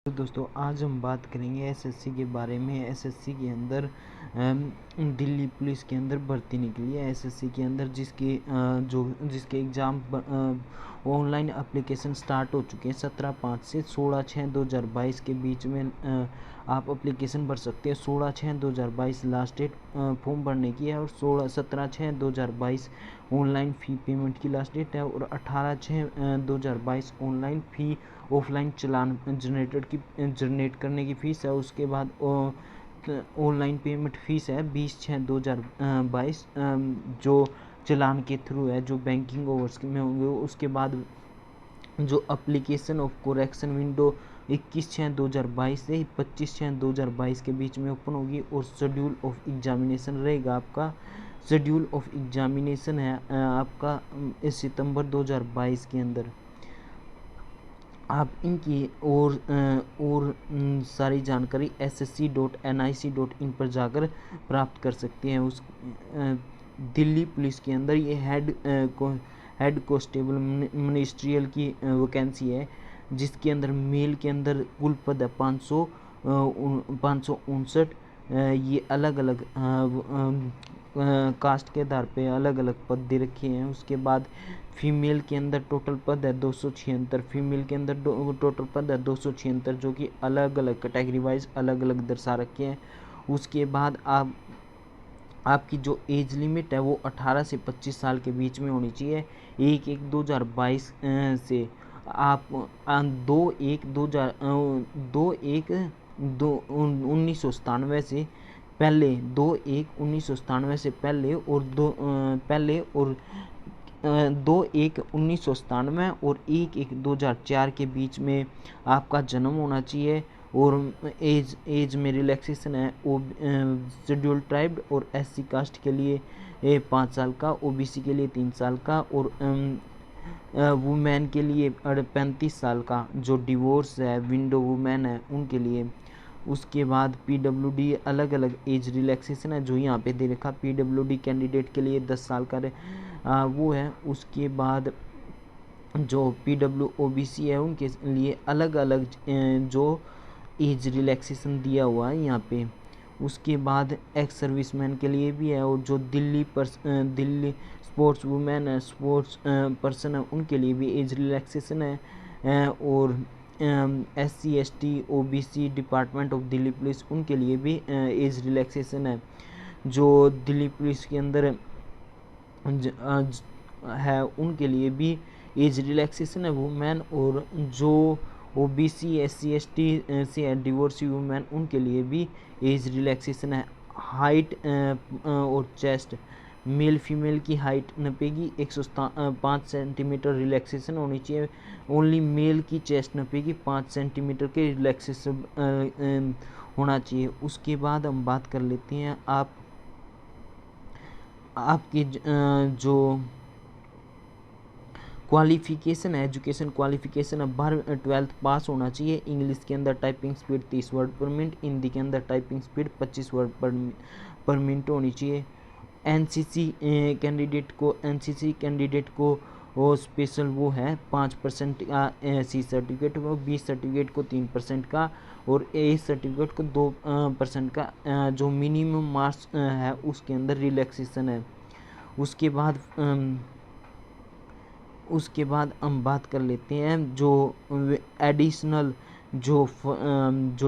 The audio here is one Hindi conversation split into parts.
तो दोस्तों आज हम बात करेंगे एसएससी के बारे में। एसएससी के अंदर दिल्ली पुलिस के अंदर भर्ती निकली है। एसएससी के अंदर जिसके एग्ज़ाम ऑनलाइन एप्लीकेशन स्टार्ट हो चुके हैं 17/5 से 16/6/2022 के बीच में आप एप्लीकेशन भर सकते हैं। 16/6/2022 लास्ट डेट फॉर्म भरने की है और 17/6/2022 ऑनलाइन फ़ी पेमेंट की लास्ट डेट है और 18/6/2022 ऑनलाइन फ़ी ऑफलाइन चालान जनरेट करने की फ़ीस है। उसके बाद ऑनलाइन पेमेंट फ़ीस है 20/6/2022 जो चालान के थ्रू है, जो बैंकिंग ओवर्स में होंगे। उसके बाद जो एप्लीकेशन ऑफ करेक्शन विंडो 21/6/2022 से 25/6/2022 के बीच में ओपन होगी और शेड्यूल ऑफ एग्जामिनेशन रहेगा आपका। शेड्यूल ऑफ एग्जामिनेशन है आपका इस सितंबर 2022 के अंदर। आप इनकी और सारी जानकारी ssc.nic.in पर जाकर प्राप्त कर सकते हैं। दिल्ली पुलिस के अंदर ये हेड कांस्टेबल मिनिस्ट्रियल की वैकेंसी है, जिसके अंदर मेल के अंदर कुल पद है 559। ये अलग अलग कास्ट के आधार पे अलग अलग पद दे रखे हैं। उसके बाद फीमेल के अंदर टोटल पद है 276। फीमेल के अंदर टोटल पद है 276, जो कि अलग अलग कैटेगरी वाइज अलग अलग दर्शा रखे हैं। उसके बाद आपकी जो एज लिमिट है वो 18 से 25 साल के बीच में होनी चाहिए। 1/1/2022 से आप 2/1/1997 से पहले 2/1/1997 से पहले और 2/1/1997 और 1/1/2004 के बीच में आपका जन्म होना चाहिए। और एज में रिलैक्सेशन है शेड्यूल ट्राइब और एससी कास्ट के लिए 5 साल का, ओबीसी के लिए 3 साल का और वुमेन के लिए 35 साल का। जो डिवोर्स है, विंडो वुमेन है, उनके लिए। उसके बाद पीडब्ल्यूडी अलग अलग एज रिलैक्सेशन है जो यहाँ पे दे रखा। पीडब्ल्यूडी कैंडिडेट के लिए 10 साल का वो है। उसके बाद जो पीडब्ल्यू ओबीसी है उनके लिए अलग अलग जो एज रिलैक्सेशन दिया हुआ है यहाँ पे। उसके बाद एक्स सर्विसमैन के लिए भी है और जो दिल्ली स्पोर्ट्स वुमेन है, स्पोर्ट्स पर्सन है, उनके लिए भी एज रिलैक्सेशन है। और SC ST OBC department of Delhi police उनके लिए भी एज रिलैक्सेशन है। जो दिल्ली पुलिस के अंदर है उनके लिए भी एज रिलैक्सेशन है वुमेन। और जो OBC SC ST से डिवोर्सी वुमेन उनके लिए भी एज रिलैक्सेशन है। हाइट और चेस्ट मेल फीमेल की हाइट नपेगी 105 सेंटीमीटर रिलैक्सेशन होनी चाहिए। ओनली मेल की चेस्ट नपेगी 5 सेंटीमीटर के रिलैक्सेशन होना चाहिए। उसके बाद हम बात कर लेते हैं आपकी जो क्वालिफिकेशन है, एजुकेशन क्वालिफिकेशन है 12th पास होना चाहिए। इंग्लिश के अंदर टाइपिंग स्पीड 30 वर्ड पर मिनट, हिंदी के अंदर टाइपिंग स्पीड 25 वर्ड पर मिनट होनी चाहिए। एनसीसी कैंडिडेट को वो स्पेशल वो है 5% का सी सर्टिफिकेट, वो 20 सर्टिफिकेट को 3% का और ए सर्टिफिकेट को 2% का जो मिनिमम मार्क्स है उसके अंदर रिलैक्सेशन है। उसके बाद हम बात कर लेते हैं जो एडिशनल जो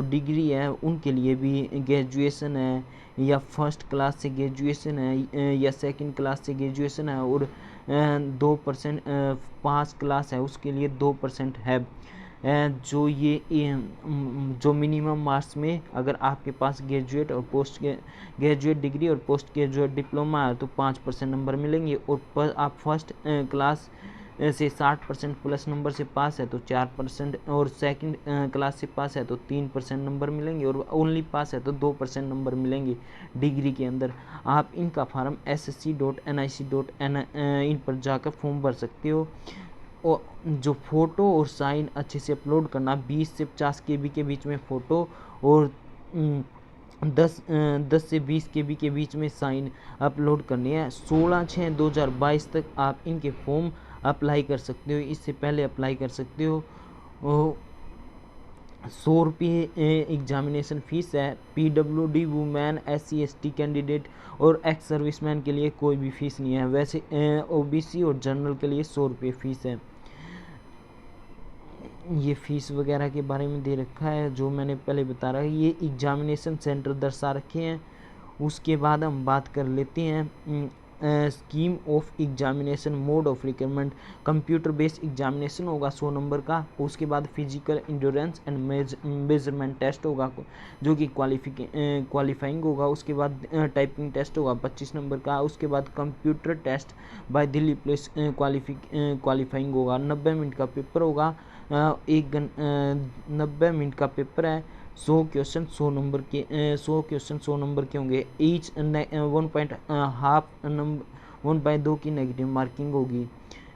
डिग्री है उनके लिए भी ग्रेजुएशन है, या फर्स्ट क्लास से ग्रेजुएशन है या सेकंड क्लास से ग्रेजुएशन है। और 2% पास क्लास है उसके लिए 2% है। जो मिनिमम मार्क्स में अगर आपके पास ग्रेजुएट और पोस्ट ग्रेजुएट डिग्री और पोस्ट ग्रेजुएट डिप्लोमा है तो 5% नंबर मिलेंगे। और आप फर्स्ट क्लास से 60% प्लस नंबर से पास है तो 4%, और सेकंड क्लास से पास है तो 3% नंबर मिलेंगे, और ओनली पास है तो 2% नंबर मिलेंगे डिग्री के अंदर। आप इनका फार्म ssc.nic.in पर जाकर फॉर्म भर सकते हो। और जो फ़ोटो और साइन अच्छे से अपलोड करना, 20 से 50 KB के बीच में फ़ोटो और 10 से 20 KB के बीच में साइन अपलोड करनी है। 16/6/2022 तक आप इनके फॉर्म अप्लाई कर सकते हो, इससे पहले अप्लाई कर सकते हो। ₹100 एग्जामिनेशन फ़ीस है। PWD women, SC ST candidate और एक्स सर्विसमैन के लिए कोई भी फ़ीस नहीं है। वैसे OBC और जनरल के लिए ₹100 फ़ीस है। ये फ़ीस वगैरह के बारे में दे रखा है जो मैंने पहले बता रहा है। ये एग्जामिनेशन सेंटर दर्शा रखे हैं। उसके बाद हम बात कर लेते हैं scheme of examination, mode of requirement. Computer based examination होगा 100 नंबर का। उसके बाद physical endurance and measurement test होगा जो कि क्वालिफाइंग होगा। उसके बाद टाइपिंग टेस्ट होगा 25 नंबर का। उसके बाद computer test by Delhi police qualifying होगा। 90 मिनट का पेपर होगा। 90 मिनट का पेपर है। 100 क्वेश्चन 100 नंबर के 100 क्वेश्चन 100 नंबर के होंगे। ईच 1.2 की नेगेटिव मार्किंग होगी।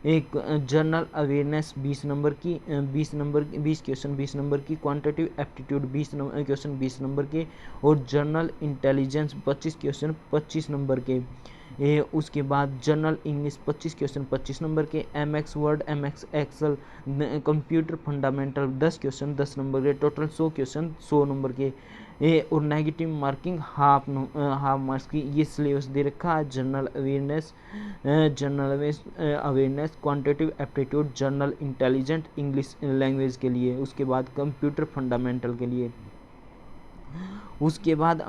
एक जनरल अवेयरनेस 20 नंबर की 20 क्वेश्चन 20 नंबर की। क्वांटिटेटिव एप्टीट्यूड 20 क्वेश्चन 20 नंबर के। और जनरल इंटेलिजेंस 25 क्वेश्चन 25 नंबर के। उसके बाद जनरल इंग्लिश 25 क्वेश्चन 25 नंबर के। MX Word, MX Excel, computer fundamental 10 question 10 number के। टोटल 100 क्वेश्चन 100 नंबर के। और नेगेटिव मार्किंग हाफ मार्क्स की। ये सिलेबस दे रखा है। General awareness, quantitative aptitude, general intelligent English language के लिए। उसके बाद कंप्यूटर फंडामेंटल के लिए। उसके बाद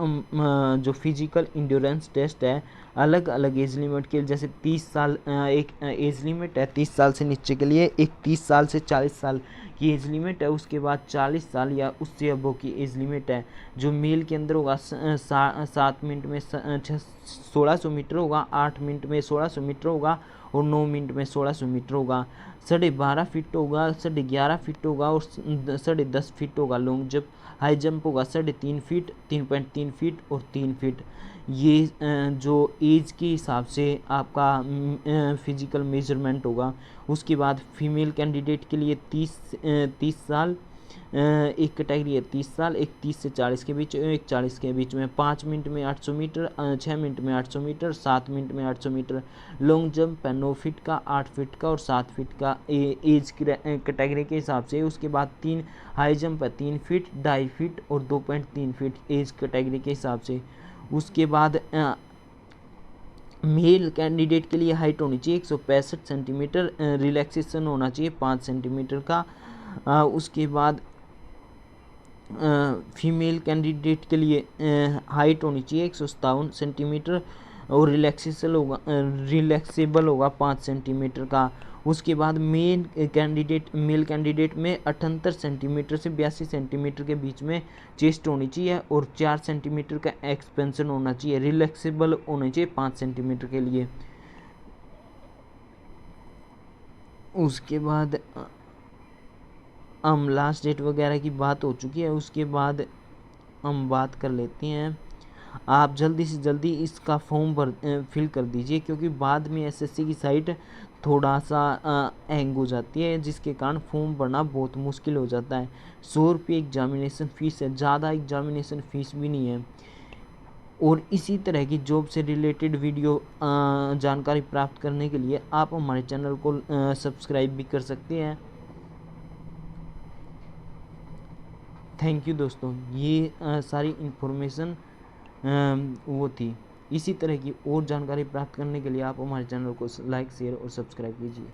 जो फिजिकल इंड्योरेंस टेस्ट है अलग अलग एज लिमिट के, जैसे 30 साल एक एज लिमिट है 30 साल से नीचे के लिए। एक 30 साल से 40 साल की एज लिमिट है। उसके बाद 40 साल या उससे अबव की एज लिमिट है। जो मेल के अंदर होगा 7 मिनट में 1600 मीटर होगा। 8 मिनट में 1600 मीटर होगा। और 9 मिनट में 1600 मीटर होगा। 12.5 फीट होगा, 11.5 फीट होगा और 10.5 फीट होगा। लॉन्ग जंप हाई जंप होगा 3.5 फीट, 3.3 फीट और 3 फीट। ये जो एज के हिसाब से आपका फिजिकल मेजरमेंट होगा। उसके बाद फीमेल कैंडिडेट के लिए 30 साल, एक कैटेगरी है 30 साल, एक 30 से 40 के बीच, एक 40 के बीच में। 5 मिनट में 800 मीटर, 6 मिनट में 800 मीटर, 7 मिनट में 800 मीटर। लॉन्ग जंप है 9 फीट का, 8 फीट का और 7 फीट का एज कैटेगरी के हिसाब से। उसके बाद 3 हाई जंप है 3 फीट, 2.5 फीट और 2.3 फीट एज कैटेगरी के हिसाब से। उसके बाद मेल कैंडिडेट के लिए हाइट होनी चाहिए 165 सेंटीमीटर, रिलैक्सेशन होना चाहिए 5 सेंटीमीटर का। उसके बाद फीमेल कैंडिडेट के लिए हाइट होनी चाहिए 157 सेंटीमीटर और रिलैक्सेबल होगा 5 सेंटीमीटर का। उसके बाद मेल कैंडिडेट में 78 सेंटीमीटर से 82 सेंटीमीटर के बीच में चेस्ट होनी चाहिए और 4 सेंटीमीटर का एक्सपेंशन होना चाहिए। रिलैक्सेबल होना चाहिए 5 सेंटीमीटर के लिए। उसके बाद हम लास्ट डेट वगैरह की बात हो चुकी है। उसके बाद हम बात कर लेते हैं, आप जल्दी से जल्दी इसका फॉर्म फिल कर दीजिए क्योंकि बाद में SSC की साइट थोड़ा सा हैंग हो जाती है जिसके कारण फॉर्म भरना बहुत मुश्किल हो जाता है। ₹100 एग्जामिनेशन फ़ीस है, ज़्यादा एग्जामिनेशन फ़ीस भी नहीं है। और इसी तरह की जॉब से रिलेटेड वीडियो जानकारी प्राप्त करने के लिए आप हमारे चैनल को सब्सक्राइब भी कर सकते हैं। थैंक यू दोस्तों, ये सारी इन्फॉर्मेशन वो थी। इसी तरह की और जानकारी प्राप्त करने के लिए आप हमारे चैनल को लाइक, शेयर और सब्सक्राइब कीजिए।